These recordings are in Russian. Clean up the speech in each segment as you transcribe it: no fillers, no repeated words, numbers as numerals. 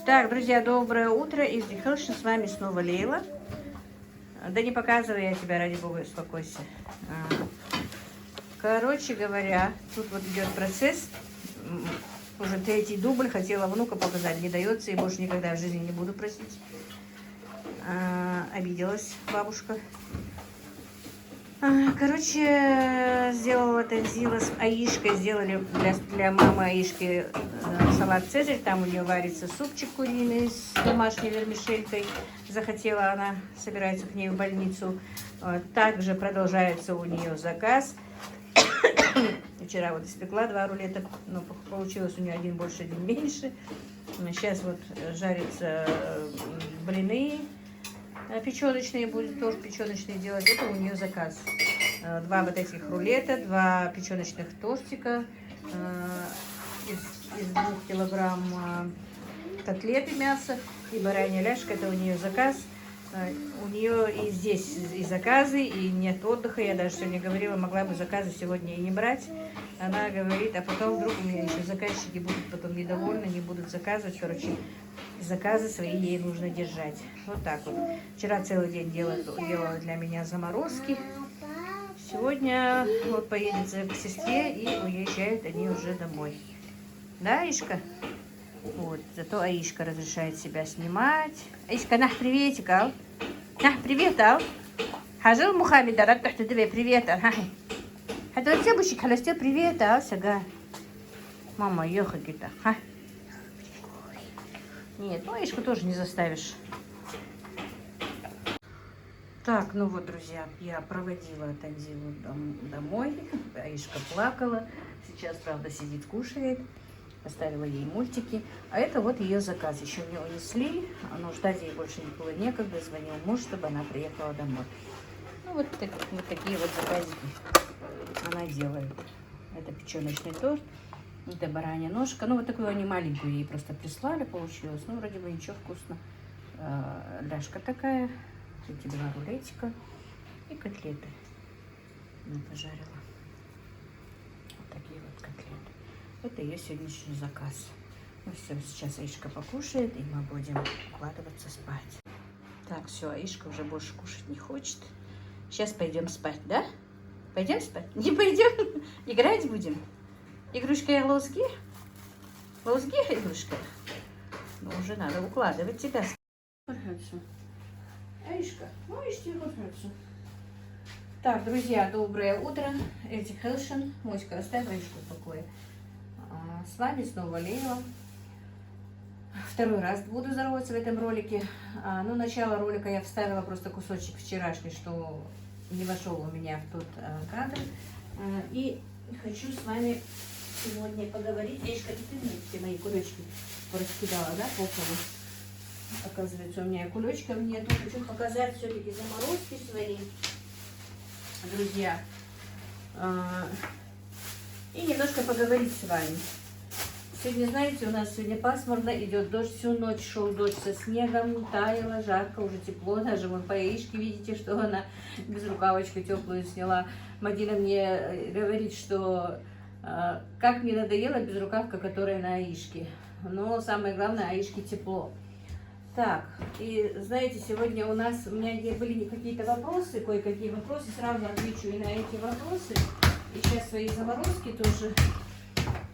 Так, друзья, доброе утро. Из Дихелшин с вами снова Лейла. Да не показывай я тебя, ради бога, успокойся. Короче говоря, тут вот идет процесс. Уже третий дубль. Хотела внука показать, не дается. И больше никогда в жизни не буду просить. Обиделась бабушка. Короче, сделала Танзила с Аишкой. Сделали для мамы Аишки салат «Цезарь». Там у нее варится супчик куриный с домашней вермишелькой. Захотела она, собирается к ней в больницу. Также продолжается у нее заказ. Вчера вот испекла 2 рулета, но получилось у нее один больше, один меньше. Сейчас вот жарятся блины печеночные, будет тоже печеночные делать. Это у нее заказ. 2 вот этих рулета, 2 печеночных тостика, из 2 килограмм котлеты мяса и баранья ляжка. Это у нее заказ. У нее и здесь и заказы, и нет отдыха. Я даже сегодня говорила, могла бы заказы сегодня и не брать. Она говорит, а потом вдруг у меня еще заказчики будут потом недовольны, не будут заказывать. Короче, заказы свои ей нужно держать. Вот так вот. Вчера целый день делала для меня заморозки. Сегодня вот поедет к сестре и уезжают они уже домой. Да, Аишка? Вот, зато Аишка разрешает себя снимать. Аишка, нах, приветик, ал. Нах, привет, ал. Хажил Мухаммеда, рад тахты тебе, привет, ал. Хадо цебушек, халастел, привет, ал, сага. Мама, ехай, гита, ха. Нет, ну Аишку тоже не заставишь. Так, ну вот, друзья, я проводила Танзилу домой. Аишка плакала. Сейчас, правда, сидит, кушает. Поставила ей мультики. А это вот ее заказ. Еще не унесли. Но ждать ей больше не было некогда. Звонил муж, чтобы она приехала домой. Ну, вот такие вот заказики она делает. Это печеночный торт. Это баранья ножка. Ну, вот такую они маленькую ей просто прислали. Получилось. Ну, вроде бы ничего, вкусно. Ляжка такая. Эти 2 рулетика. И котлеты. Она пожарила. Вот такие вот котлеты. Это ее сегодняшний заказ. Ну все, сейчас Аишка покушает, и мы будем укладываться спать. Так, все, Аишка уже больше кушать не хочет. Сейчас пойдем спать, да? Пойдем спать? Не пойдем? Играть будем? Игрушка лозги? Лозги игрушка? Ну, уже надо укладывать тебя. Аишка, ну, Аишка, так, друзья, доброе утро. Эти Хелшин. Моська, оставь Аишку в покое. С вами снова Лейла. Второй раз буду здороваться в этом ролике. Ну, начало ролика я вставила просто кусочек вчерашний, что не вошел у меня в тот кадр. И хочу с вами сегодня поговорить. Аишка, ты мне все мои кулечки раскидала, да, по полу? Оказывается, у меня кулечков нету. Хочу показать все-таки заморозки свои, друзья. И немножко поговорить с вами. Сегодня, знаете, у нас сегодня пасмурно, идет дождь, всю ночь шел дождь со снегом, таяло, жарко, уже тепло, даже вон по Аишке видите, что она без рукавочки теплую сняла. Мадина мне говорит, что как мне надоела безрукавка, которая на Аишке. Но самое главное, Аишке тепло. Так, и знаете, сегодня у меня были какие-то вопросы, кое-какие вопросы, сразу отвечу и на эти вопросы. И сейчас свои заморозки тоже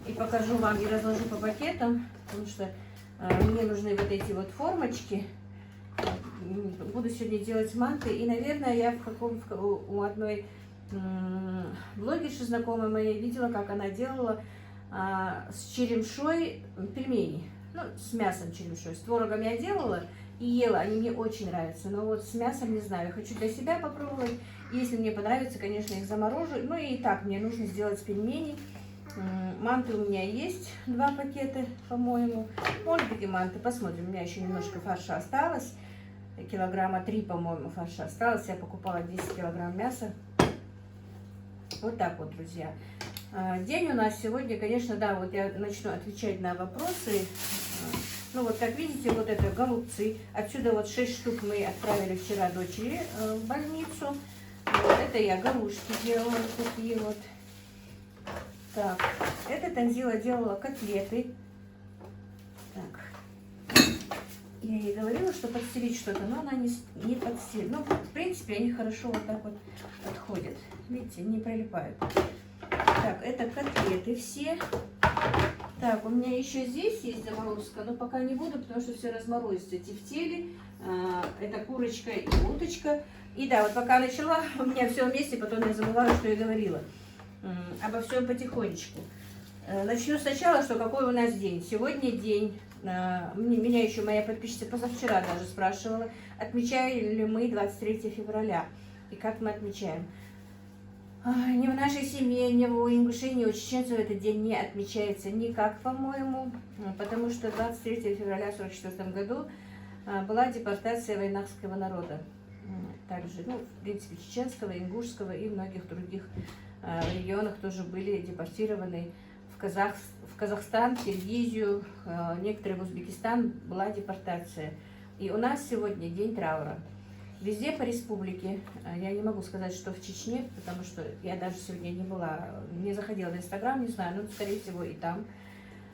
и покажу вам, и разложу по пакетам, потому что мне нужны вот эти вот формочки. Буду сегодня делать манты. И, наверное, я у одной блогерши знакомой моей видела, как она делала с черемшой пельмени. Ну, с мясом черемшой. С творогом я делала и ела. Они мне очень нравятся. Но вот с мясом не знаю. Я хочу для себя попробовать. Если мне понравится, конечно, их заморожу. Ну и так, мне нужно сделать пельмени. Манты у меня есть 2 пакета, по-моему. Может быть и манты. Посмотрим. У меня еще немножко фарша осталось. Килограмма 3, по-моему, фарша осталось. Я покупала 10 килограмм мяса. Вот так вот, друзья. День у нас сегодня, конечно, да, вот я начну отвечать на вопросы. Ну вот, как видите, вот это голубцы. Отсюда вот 6 штук мы отправили вчера дочери в больницу. Вот это я галушки делала, вот такие вот. Так, это Танзила делала котлеты. Так, ей говорила, что подстелить что-то, но она не подстелит. Ну, в принципе, они хорошо вот так вот подходят. Видите, не прилипают. Так, это котлеты все. Так, у меня еще здесь есть заморозка, но пока не буду, потому что все разморозится. Тефтели, это курочка и уточка. И да, вот пока начала, у меня все вместе, потом я забываю, что я говорила. Обо всем потихонечку. Начну сначала, что какой у нас день. Сегодня день. Меня еще моя подписчица позавчера даже спрашивала, отмечаем ли мы 23 февраля. И как мы отмечаем. Ни в нашей семье, ни у ингушей, ни у чеченцев этот день не отмечается никак, по-моему, потому что 23 февраля 1944 году была депортация вайнахского народа. Также, ну, в принципе, чеченского, ингушского и многих других регионах тоже были депортированы. В Казахстан, в Киргизию, некоторые в Узбекистан была депортация. И у нас сегодня день траура. Везде по республике, я не могу сказать, что в Чечне, потому что я даже сегодня не была, не заходила в Инстаграм, не знаю, но скорее всего и там.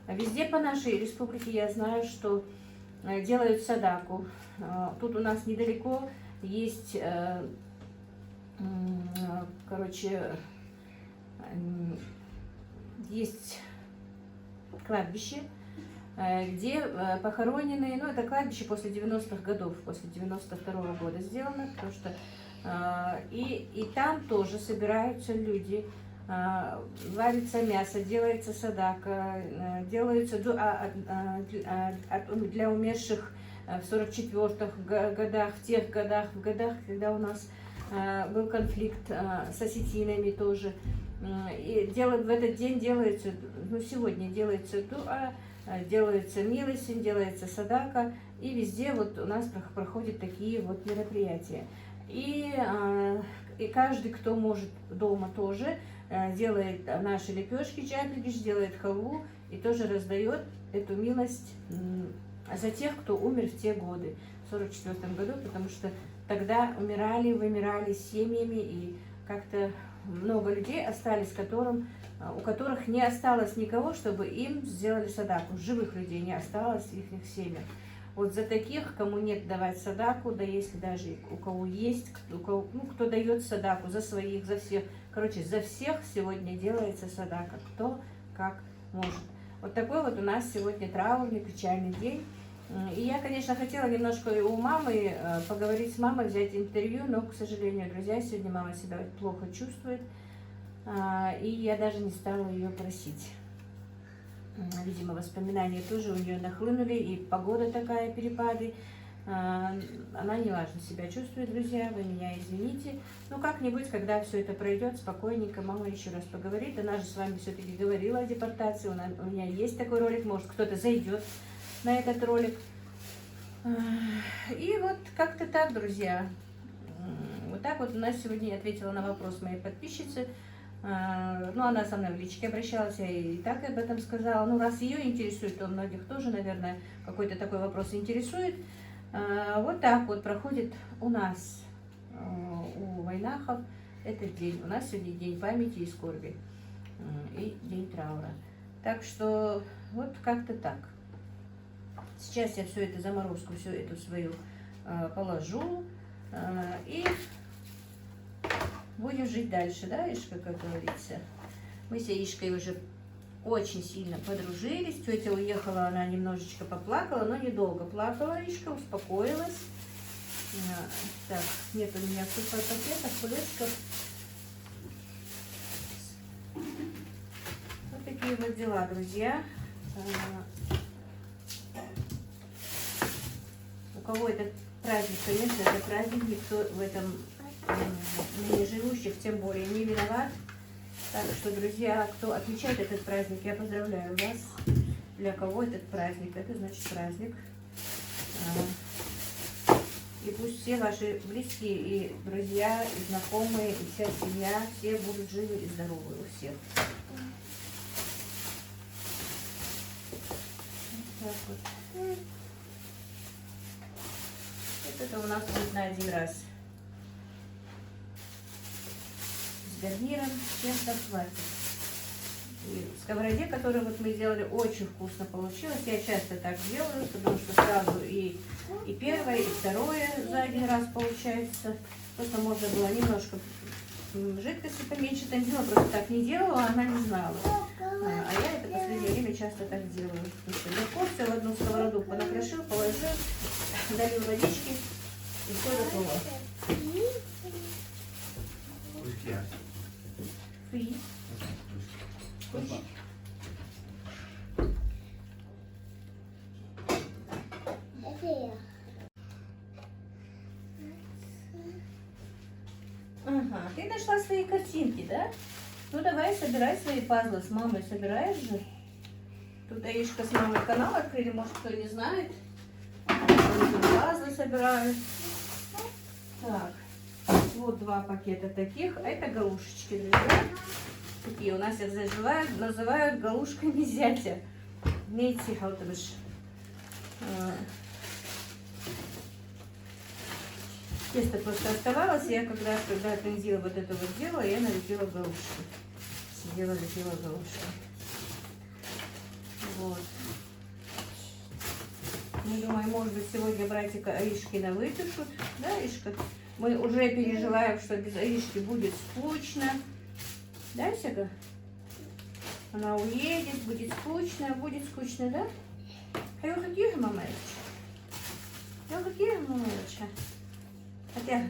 Везде по нашей республике я знаю, что делают садаку. Тут у нас недалеко есть, короче, есть кладбище, где похоронены, ну это кладбище после 90-х годов, после 92-го года сделано, потому что и там тоже собираются люди, варится мясо, делается садака, делаются для умерших в 44-х годах, в тех годах, когда у нас был конфликт с осетинами тоже. И в этот день делается, ну сегодня делается дуа, делается милостинь, делается садака, и везде вот у нас проходят такие вот мероприятия. И каждый, кто может дома тоже, делает наши лепешки, чапельгиш, делает халву и тоже раздает эту милость за тех, кто умер в те годы, в 1944 году, потому что тогда вымирали семьями, и как-то много людей остались, у которых не осталось никого, чтобы им сделали садаку. Живых людей не осталось в их семьях. Вот за таких, кому нет давать садаку, да если даже у кого есть, кто дает садаку, за своих, за всех. Короче, за всех сегодня делается садака, кто как может. Вот такой вот у нас сегодня траурный, печальный день. И я, конечно, хотела немножко у мамы поговорить с мамой, взять интервью, но, к сожалению, друзья, сегодня мама себя плохо чувствует, и я даже не стала ее просить. Видимо, воспоминания тоже у нее нахлынули, и погода такая, перепады. Она неважно себя чувствует, друзья, вы меня извините. Ну, как-нибудь, когда все это пройдет, спокойненько мама еще раз поговорит. Она же с вами все-таки говорила о депортации, у меня есть такой ролик, может, кто-то зайдет на этот ролик. И вот как-то так, друзья. Вот так вот у нас сегодня я ответила на вопрос моей подписчицы. Ну, она со мной в личке обращалась, я и так об этом сказала. Ну, раз ее интересует, то многих тоже, наверное, какой-то такой вопрос интересует. Вот так вот проходит у нас, у вайнахов, этот день. У нас сегодня день памяти и скорби, и день траура. Так что вот как-то так. Сейчас я все это заморозку, всю эту свою положу, и будем жить дальше, да, Ишка, как говорится. Мы с Ишкой уже очень сильно подружились. Тетя уехала, она немножечко поплакала, но недолго плакала. Ишка успокоилась. Так, нет у меня пакетов, кулечков. Вот такие вот дела, друзья. У кого этот праздник, конечно, это праздник, никто в этом не живущих, тем более не виноват. Так что, друзья, кто отмечает этот праздник, я поздравляю вас. Для кого этот праздник? Это значит праздник. И пусть все ваши близкие и друзья, и знакомые, и вся семья, все будут живы и здоровы у всех. Вот так вот. Это у нас будет на один раз. С гарниром чем-то хватит. И в сковороде, которую вот мы сделали, очень вкусно получилось. Я часто так делаю, потому что сразу и первое, и второе за один раз получается. Просто можно было немножко жидкости поменьше томила, просто так не делала, она не знала. А я это в последнее время часто так делаю. Легко все в одну сковороду понакрошил, положил, долил водички и все готово. Фи. Ага, ты нашла свои картинки, да? Ну давай, собирай свои пазлы с мамой, собираешь же. Тут Аишка с мамой канал открыли, может кто не знает. Пазлы собирают. Так, вот 2 пакета таких. Это галушечки, друзья. Такие у нас их называют галушками зятя. Видите, халтовыш. Тесто просто оставалось, я когда тензила вот это вот делала, я налепила галушки. Сидела, лепила галушки. Вот. Мы думаем, может быть, сегодня братика Аишкина выпишут. Да, Аишка? Мы уже переживаем, что без Аишки будет скучно. Да, Сега? Она уедет, будет скучно, да? Heel какие же мама Heel какие же мама Хотя.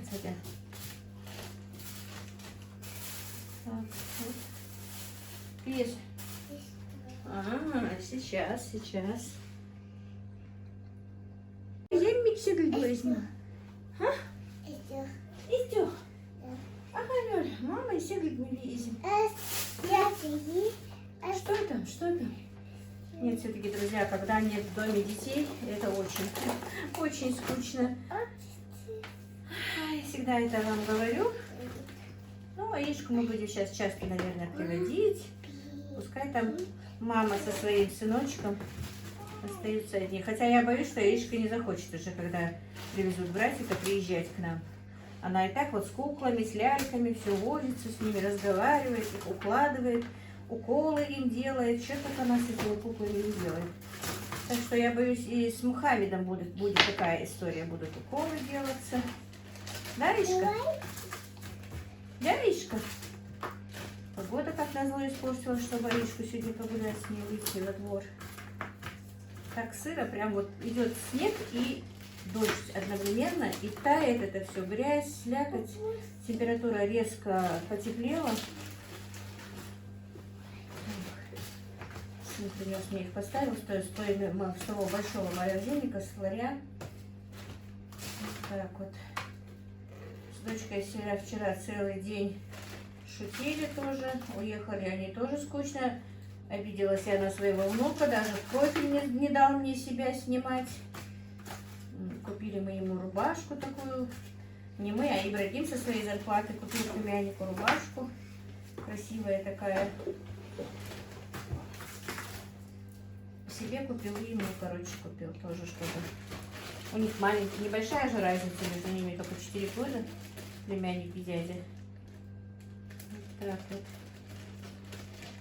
Так, вот. Пьес. Сейчас. Емик Сега возьму. А? Идёт. Ага, Лёля, мама и Сега мы видим. Что там? Нет, все-таки, друзья, когда нет в доме детей, это очень скучно. Я всегда это вам говорю. Ну, Аишку мы будем сейчас часто, наверное, приводить. Пускай там мама со своим сыночком остаются одни. Хотя я боюсь, что Аишка не захочет уже, когда привезут братика, приезжать к нам. Она и так вот с куклами, с ляльками, все возится, с ними разговаривает, их укладывает, уколы им делает. Что так она с этими куклами не делает? Так что я боюсь, и с Мухаммедом будет такая история, будут уколы делаться. Да, Ришка? Да, Ришка? Погода, как назло, испортилась, чтобы Ришку сегодня погулять с ней, выйти во двор. Так сыро, прям вот идет снег и дождь одновременно, и тает это все, грязь, слякоть, температура резко потеплела. Сын принес мне их, поставил, с того большого морозильника, с ларя. Вот так вот. С дочкой вчера целый день шутили тоже, уехали они тоже скучно. Обиделась я на своего внука, даже в профиль не дал мне себя снимать. Купили мы ему рубашку такую. Не мы, а Ибрагим со своей зарплаты купил племяннику рубашку. Красивая такая. Себе купил и ему, купил тоже что-то. У них маленькая, небольшая же разница между ними, только 4 года. Племянник и дядя. Вот так вот.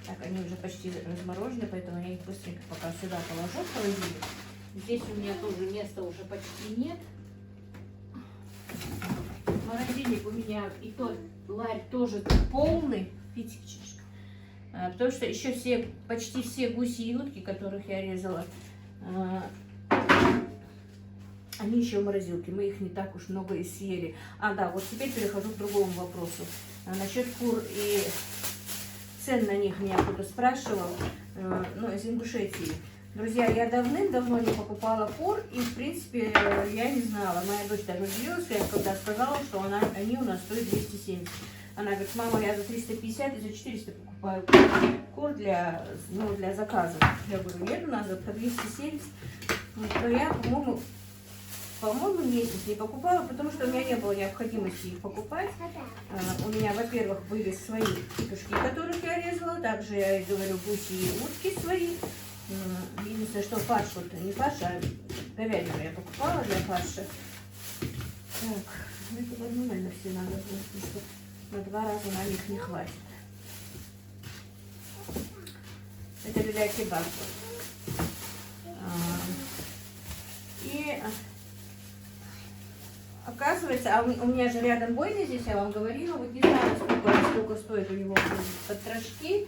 Так, они уже почти разморожены, поэтому я их быстренько пока сюда положу в холодильник. Здесь у меня тоже места уже почти нет. Морозильник у меня и тот ларь тоже полный. Видите, чашка. Потому что еще почти все гуси и утки, которых я резала, они еще в морозилке. Мы их не так уж много и съели. Да, вот теперь перехожу к другому вопросу. Насчет кур и цен на них меня кто-то спрашивал. Из Ингушетии. Друзья, я давным-давно не покупала кур, и, в принципе, я не знала. Моя дочь даже удивилась, я когда сказала, что они у нас стоят 270. Она говорит: мама, я за 350 и за 400 покупаю кур для заказа. Я говорю: нет, у нас по 270. Но я, по-моему, месяц не покупала, потому что у меня не было необходимости их покупать. У меня, во-первых, были свои петушки, которых я резала. Также, я говорю, гуси и утки свои. Единственное, что фарш, вот не фарш, а говядину я покупала для фарша. Так, это одну, наверное, все надо, потому что на 2 раза на них не хватит. Это люля-кебаб. И оказывается, у меня же рядом бойня здесь, я вам говорила, вот не знаю, сколько стоит у него потрошки.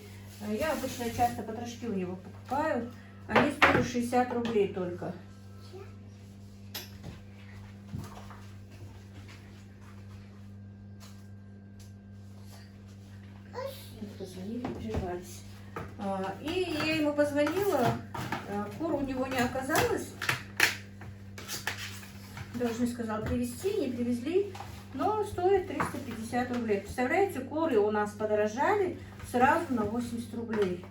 Я обычно часто потрошки у него покупаю. Они стоят 60 рублей только. Позвонили, прервались. И я ему позвонила, кур у него не оказалось. Должны, сказал, привезти, не привезли, но стоит 350 рублей. Представляете, куры у нас подорожали сразу на 80 рублей.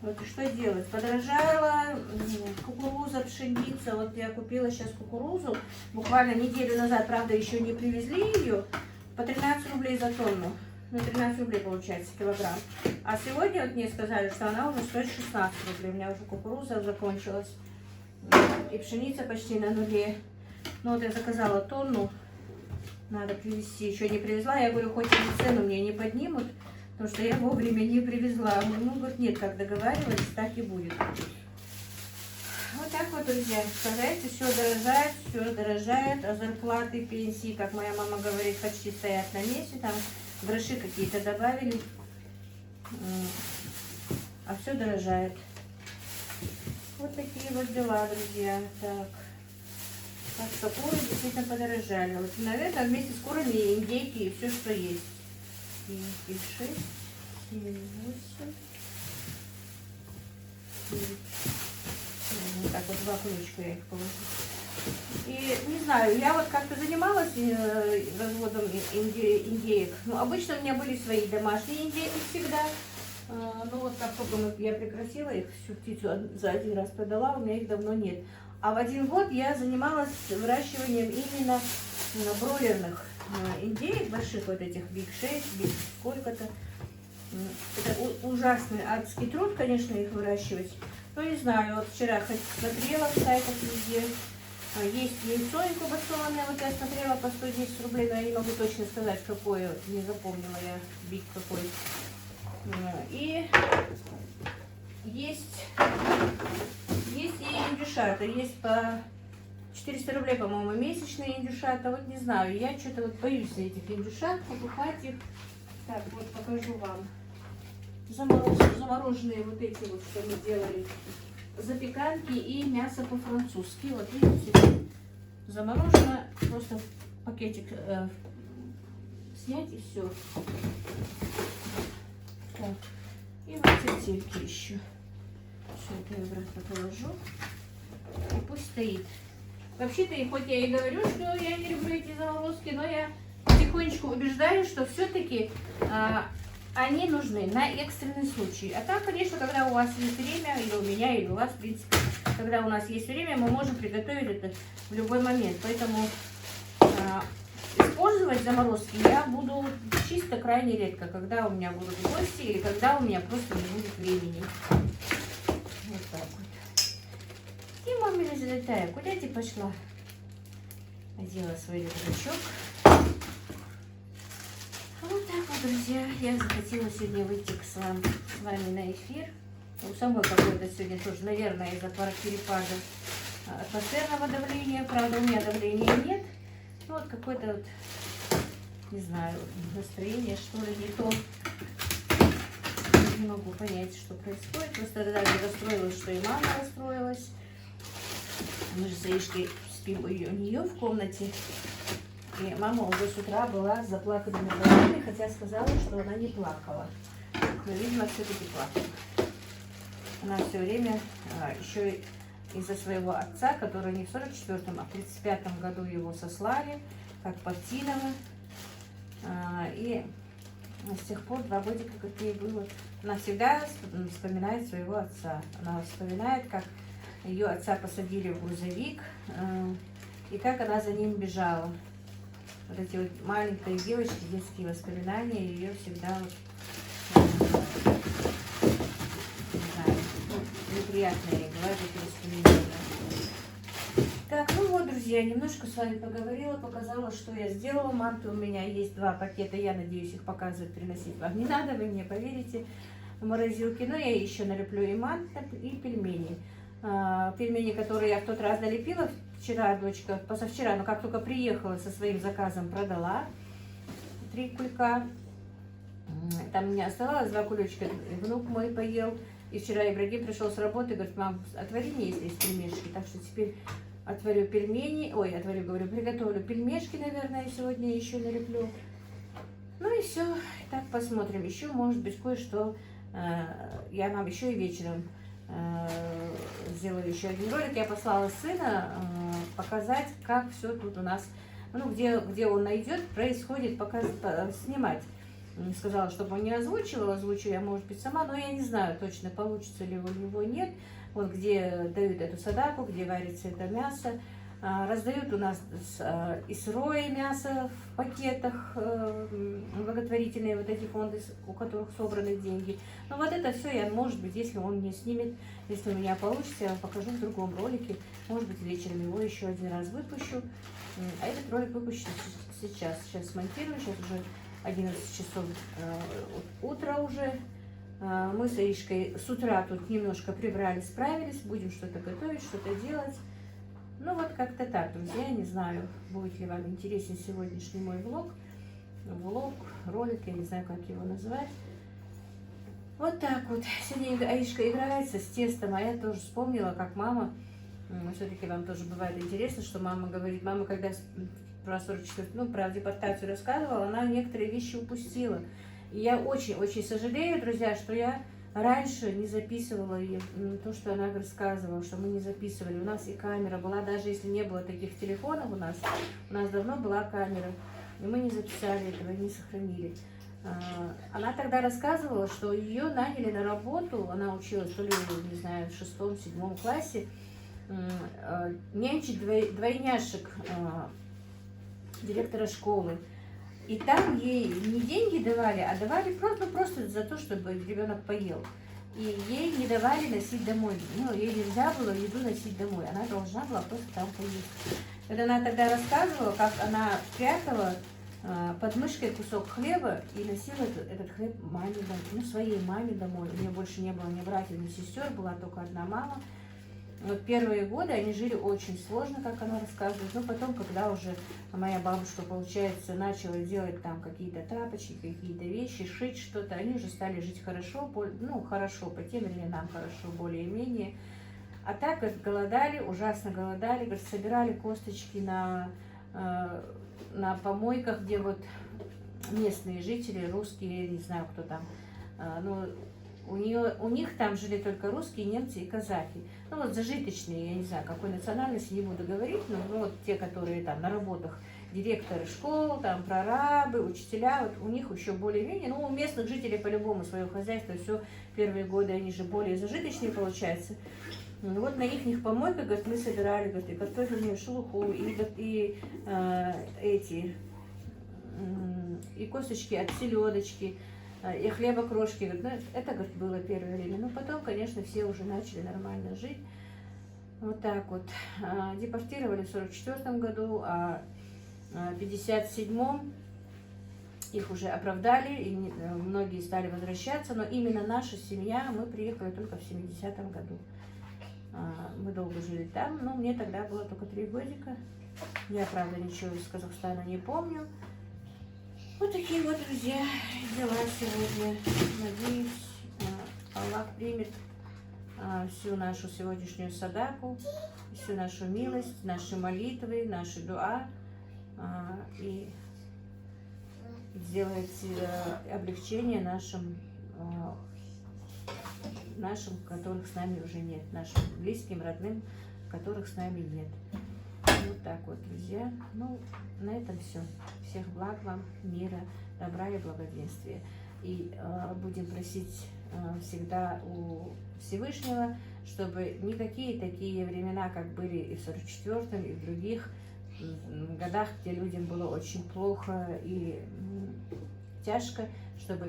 Вот и что делать? Подорожала кукуруза, пшеница. Вот я купила сейчас кукурузу, буквально неделю назад, правда, еще не привезли ее, по 13 рублей за тонну. Ну, 13 рублей получается килограмм. А сегодня вот мне сказали, что она уже стоит 16 рублей. У меня уже кукуруза закончилась. И пшеница почти на нуле. Ну вот я заказала тонну. Надо привезти. Еще не привезла. Я говорю, хоть и цену мне не поднимут, потому что я вовремя не привезла. Ну, говорит, нет, как договаривались, так и будет. Вот так вот, друзья. Представляете, все дорожает. А зарплаты, пенсии, как моя мама говорит, почти стоят на месте. Там гроши какие-то добавили, а все дорожает. Вот такие вот дела, друзья. Так что куры действительно подорожали. Вот, наверное, вместе с курами и индейки, и все, что есть. И 6, 7, 8. Вот так вот 2 кулечка я их положу. И не знаю, я вот как-то занималась разводом индеек. Ну, обычно у меня были свои домашние индейки всегда. Ну вот как только я прекратила их, всю птицу за один раз продала, у меня их давно нет. А в 1 год я занималась выращиванием именно бройлерных индеек, больших вот этих Big 6, Big сколько-то. Это ужасный адский труд, конечно, их выращивать. Ну, не знаю, вот вчера хоть смотрела в сайтах везде. Есть яйцо инкубационное, вот я смотрела по 110 рублей, но я не могу точно сказать, какое, не запомнила я, Big какой. И есть и индюшата, есть по 400 рублей, по-моему, месячные индюшата. Вот не знаю, я что-то вот боюсь этих индюшат, покупать их. Так, вот покажу вам. Замороженные вот эти вот, что мы делали. Запеканки и мясо по-французски. Вот видите, заморожено. Просто пакетик снять и все. Так. И вот тефтельки еще. Все это я обратно положу. И пусть стоит. Вообще-то, хоть я и говорю, что я не люблю эти заморозки, но я потихонечку убеждаю, что все-таки они нужны на экстренный случай. А так, конечно, когда у вас есть время, или у меня, или у вас, в принципе, когда у нас есть время, мы можем приготовить это в любой момент. Поэтому использовать заморозки я буду чисто крайне редко, когда у меня будут гости или когда у меня просто не будет времени. Вот так вот. И мама залетая, куда ты пошла? Одела свой рюкзачок. Вот так вот, друзья, я захотела сегодня выйти с вами на эфир. У самой какой-то сегодня тоже, наверное, из-за перепада атмосферного давления. Правда, у меня давления нет. Ну вот какое-то вот, не знаю, настроение, что ли, не то. Не могу понять, что происходит. Просто даже расстроилась, что и мама расстроилась. Мы же с Аишкой спим у нее в комнате. И мама уже с утра была с заплаканными глазами, хотя сказала, что она не плакала. Но, видимо, все-таки плакала. Она все время, еще из-за своего отца, который не в 44-м, а в 35-м году его сослали, как Партийного. И с тех пор 2 годика, как ей было, она всегда вспоминает своего отца. Она вспоминает, как ее отца посадили в грузовик, и как она за ним бежала. Вот эти вот маленькие девочки, детские воспоминания, ее всегда вот, не знаю, неприятные бывают эти воспоминания. Так, ну вот, друзья, немножко с вами поговорила, показала, что я сделала. Манты у меня есть 2 пакета, я надеюсь их показывать, приносить вам не надо, вы мне поверите. в морозилке. Но я еще налеплю и манты, и пельмени. Пельмени, которые я в тот раз налепила вчера, дочка, позавчера, но как только приехала со своим заказом, продала 3 кулька. Там у меня оставалось 2 кулечка, внук мой поел. И вчера Ибрагим пришел с работы, говорит: мам, отвори мне, если есть пельмешки. Так что теперь отварю пельмени, говорю, приготовлю пельмешки, наверное, сегодня еще налеплю. Ну и все, так посмотрим. Еще, может быть, кое-что я вам еще и вечером сделаю еще один ролик. Я послала сына показать, как все тут у нас, ну, где он найдет, происходит, снимать. Сказала, чтобы он не озвучивал, озвучу я, может быть, сама, но я не знаю точно, получится ли у него, нет. Вот где дают эту садаку, где варится это мясо. Раздают у нас и сырое мясо в пакетах, благотворительные вот эти фонды, у которых собраны деньги. Но вот это все я, может быть, если он мне снимет, если у меня получится, я вам покажу в другом ролике. Может быть, вечером его еще один раз выпущу. А этот ролик выпущу сейчас. Сейчас смонтирую, сейчас уже 11 часов утра уже. Мы с Аишкой с утра тут немножко прибрали, справились, будем что-то готовить, что-то делать. Ну вот как-то так, друзья, не знаю, будет ли вам интересен сегодняшний мой влог, ролик, я не знаю, как его назвать. Вот так вот, сегодня Аишка играется с тестом, а я тоже вспомнила, как мама, все-таки вам тоже бывает интересно, что мама говорит, мама когда про 44, ну, про депортацию рассказывала, она некоторые вещи упустила. И я очень-очень сожалею, друзья, что я раньше не записывала то, что она рассказывала, что мы не записывали. У нас и камера была, даже если не было таких телефонов у нас давно была камера. И мы не записали этого, не сохранили. Она тогда рассказывала, что ее наняли на работу, она училась то ли, не знаю, в 6-7 классе, нянчить двойняшек директора школы. И там ей не деньги давали, а давали просто за то, чтобы ребенок поел. И ей не давали носить домой. Ну, ей нельзя было еду носить домой. Она должна была просто там поесть. Когда она тогда рассказывала, как она прятала под мышкой кусок хлеба и носила этот хлеб маме домой, ну, своей маме домой. У нее больше не было ни братьев, ни сестер, была только одна мама. Вот первые годы они жили очень сложно, как она рассказывает, но потом, когда уже моя бабушка, получается, начала делать там какие-то тапочки, какие-то вещи, шить что-то, они уже стали жить хорошо, ну, хорошо, по тем временам хорошо, более-менее. А так, говорит, голодали, ужасно голодали, говорит, собирали косточки на помойках, где вот местные жители, русские, не знаю, кто там, ну, у них там жили только русские, немцы и казахи. Ну вот зажиточные, я не знаю, какой национальности, не буду говорить, но ну, вот те, которые там на работах, директоры школ, там прорабы, учителя, вот у них еще более-менее, ну у местных жителей по-любому свое хозяйство, все первые годы они же более зажиточные получается. Ну, вот на их помойках, говорит, мы собирали, говорит, и картофельную шелуху, и косточки от селедочки, и хлебокрошки. Ну, это, говорит, было первое время. Но потом, конечно, все уже начали нормально жить. Вот так вот. Депортировали в 44 году, а в 57-м их уже оправдали, и многие стали возвращаться. Но именно наша семья, мы приехали только в 70-м году. Мы долго жили там, но мне тогда было только 3 годика. Я, правда, ничего из Казахстана не помню. Вот такие вот, друзья, дела сегодня. Надеюсь, Аллах примет всю нашу сегодняшнюю садаку, всю нашу милость, наши молитвы, наши дуа и сделает облегчение нашим, которых с нами уже нет, нашим близким, родным, которых с нами нет. Вот так вот, друзья. Ну, на этом все. Всех благ вам, мира, добра и благоденствия. И будем просить всегда у Всевышнего, чтобы никакие такие времена, как были и в 44-м, и в других годах, где людям было очень плохо и тяжко, чтобы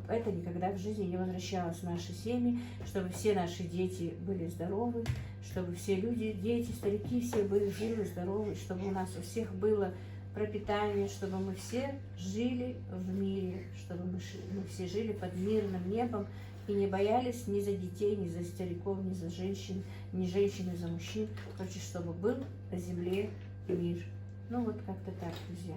это никогда в жизни не возвращалось в наши семьи, чтобы все наши дети были здоровы, чтобы все люди, дети, старики, все были живы, здоровы, чтобы у нас у всех было пропитание, чтобы мы все жили в мире, чтобы мы все жили под мирным небом и не боялись ни за детей, ни за стариков, ни за женщин, ни женщин, ни за мужчин. Короче, чтобы был на земле мир. Ну вот как-то так, друзья.